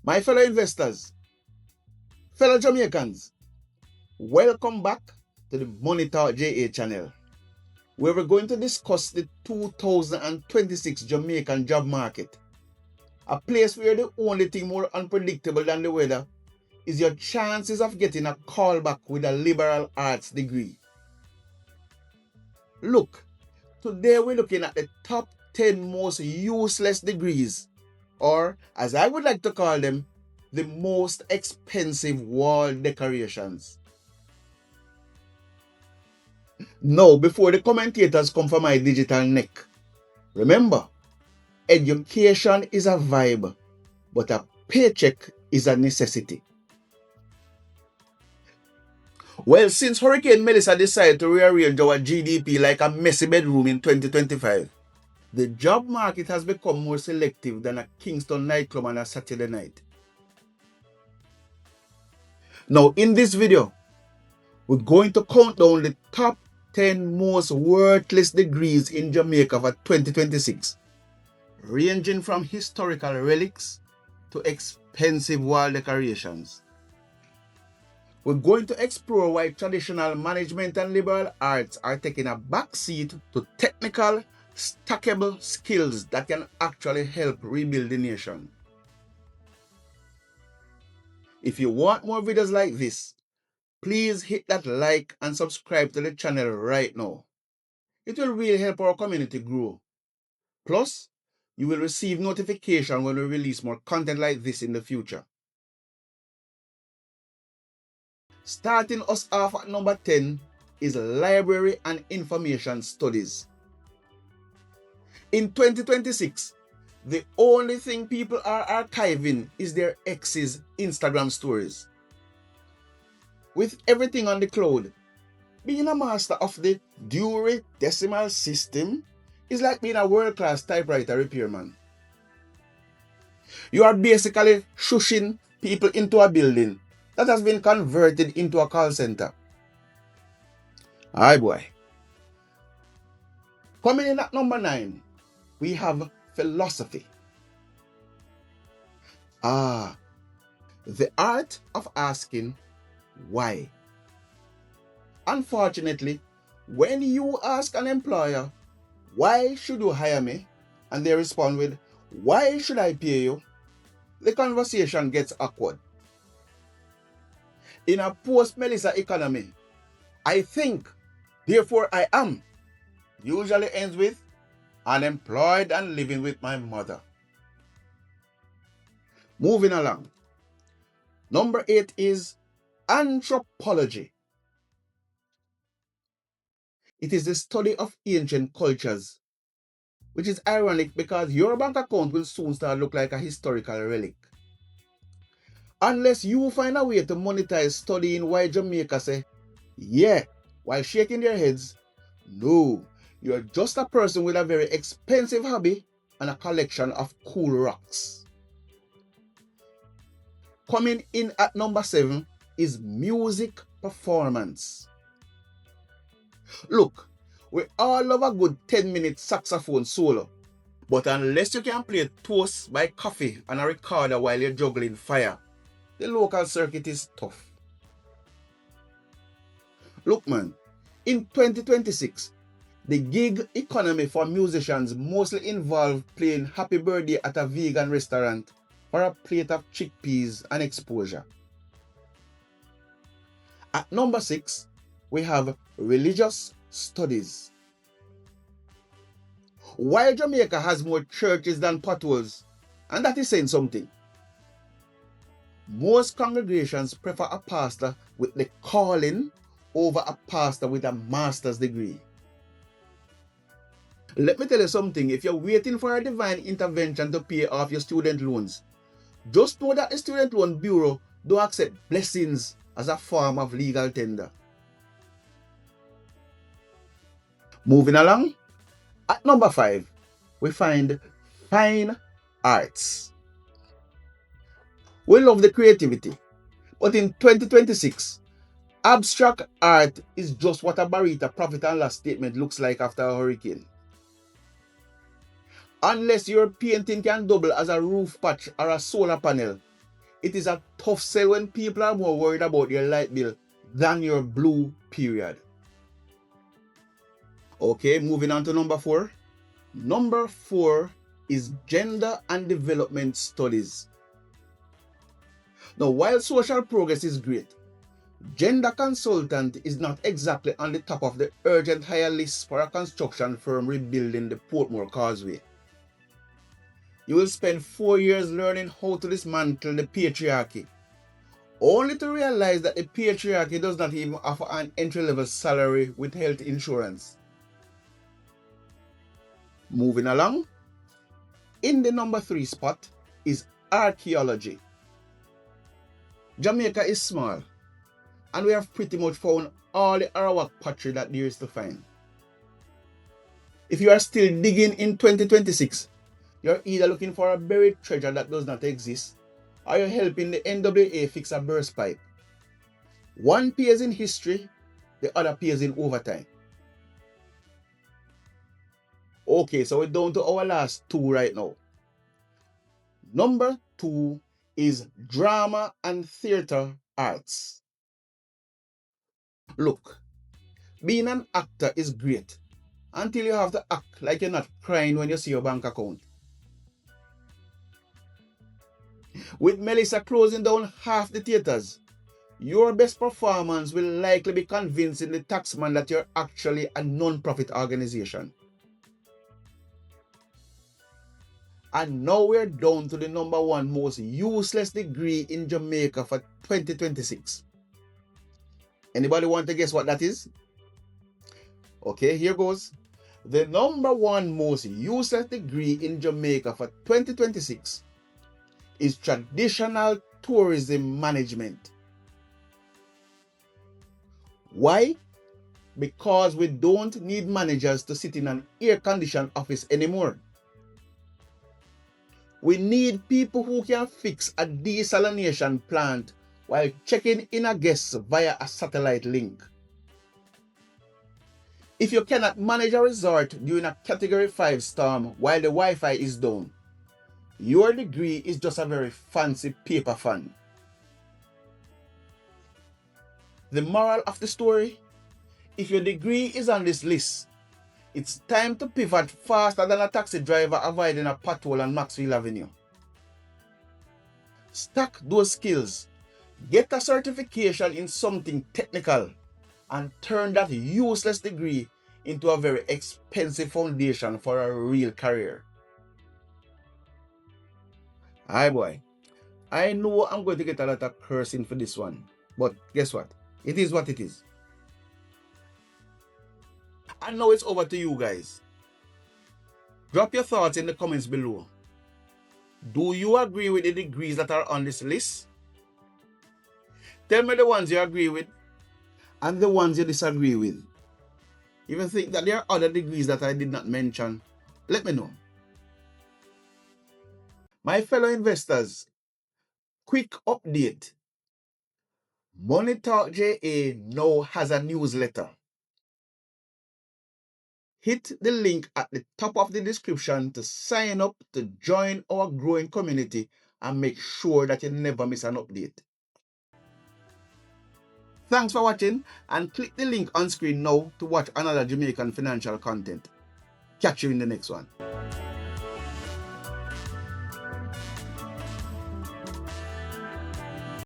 My fellow investors, fellow Jamaicans, welcome back to the Money Talk JA channel, where we're going to discuss the 2026 Jamaican job market, a place where the only thing more unpredictable than the weather is your chances of getting a call back with a liberal arts degree. Look, today we're looking at the top 10 most useless degrees, or as I would like to call them, the most expensive wall decorations. Now, before the commentators come for my digital neck, remember, education is a vibe, but a paycheck is a necessity. Well, since Hurricane Melissa decided to rearrange our GDP like a messy bedroom in 2025, the job market has become more selective than a Kingston nightclub on a Saturday night. Now, in this video, we're going to count down the top 10 most worthless degrees in Jamaica for 2026, ranging from historical relics to expensive wall decorations. We're going to explore why traditional management and liberal arts are taking a backseat to technical, stackable skills that can actually help rebuild the nation. If you want more videos like this, please hit that like and subscribe to the channel right now. It will really help our community grow. Plus, you will receive notification when we release more content like this in the future. Starting us off at number 10 is Library and Information Studies. In 2026, the only thing people are archiving is their ex's Instagram stories. With everything on the cloud, being a master of the Dewey Decimal System is like being a world-class typewriter repairman. You are basically shushing people into a building that has been converted into a call center. Aye boy. Coming in at number 9, we have philosophy. The art of asking why. Unfortunately, when you ask an employer, why should you hire me? And they respond with, why should I pay you? The conversation gets awkward. In a post-Melissa economy, I think, therefore I am, usually ends with, unemployed and living with my mother. Moving along. Number 8 is anthropology. It is the study of ancient cultures, which is ironic because your bank account will soon start look like a historical relic. Unless you find a way to monetize studying why Jamaica say, yeah, while shaking their heads, no, you're just a person with a very expensive hobby and a collection of cool rocks. Coming in at number 7 is music performance. Look, we all love a good 10-minute saxophone solo, but unless you can play Toast by Coffee on a recorder while you're juggling fire, the local circuit is tough. Look man, in 2026, the gig economy for musicians mostly involve playing Happy Birthday at a vegan restaurant for a plate of chickpeas and exposure. At number 6, we have religious studies. While Jamaica has more churches than potholes, and that is saying something, most congregations prefer a pastor with the calling over a pastor with a master's degree. Let me tell you something, if you're waiting for a divine intervention to pay off your student loans, just know that the Student Loan Bureau don't accept blessings as a form of legal tender. Moving along, at number 5, we find fine arts. We love the creativity, but in 2026, abstract art is just what a barista profit and loss statement looks like after a hurricane. Unless your painting can double as a roof patch or a solar panel, It is a tough sell when people are more worried about your light bill than your blue period. Okay, moving on to number 4. Number 4 is gender and development studies. Now, while social progress is great, gender consultant is not exactly on the top of the urgent hire list for a construction firm rebuilding the Portmore Causeway. You will spend 4 years learning how to dismantle the patriarchy, only to realize that the patriarchy does not even offer an entry-level salary with health insurance. Moving along, in the number 3 spot is archaeology. Jamaica is small, and we have pretty much found all the Arawak pottery that there is to find. If you are still digging in 2026, you're either looking for a buried treasure that does not exist, or you're helping the NWA fix a burst pipe. One pays in history, the other pays in overtime. Okay, so we're down to our last 2 right now. Number 2 is drama and theater arts. Look, being an actor is great until you have to act like you're not crying when you see your bank account. With Melissa closing down half the theaters, your best performance will likely be convincing the taxman that you're actually a non-profit organization. And now we're down to the number 1 most useless degree in Jamaica for 2026. Anybody want to guess what that is? Okay, here goes. The number 1 most useless degree in Jamaica for 2026 is traditional tourism management. Why? Because we don't need managers to sit in an air-conditioned office anymore. We need people who can fix a desalination plant while checking in a guest via a satellite link. If you cannot manage a resort during a Category 5 storm while the Wi-Fi is down, your degree is just a very fancy paper fan. The moral of the story? If your degree is on this list, it's time to pivot faster than a taxi driver avoiding a pothole on Maxwell Avenue. Stack those skills, get a certification in something technical, and turn that useless degree into a very expensive foundation for a real career. Aye boy, I know I'm going to get a lot of cursing for this one, but guess what? It is what it is. And now it's over to you guys. Drop your thoughts in the comments below. Do you agree with the degrees that are on this list? Tell me the ones you agree with and the ones you disagree with. Even think that there are other degrees that I did not mention? Let me know. My fellow investors, quick update. Money Talk JA now has a newsletter. Hit the link at the top of the description to sign up to join our growing community and make sure that you never miss an update. Thanks for watching, and click the link on screen now to watch another Jamaican financial content. Catch you in the next one.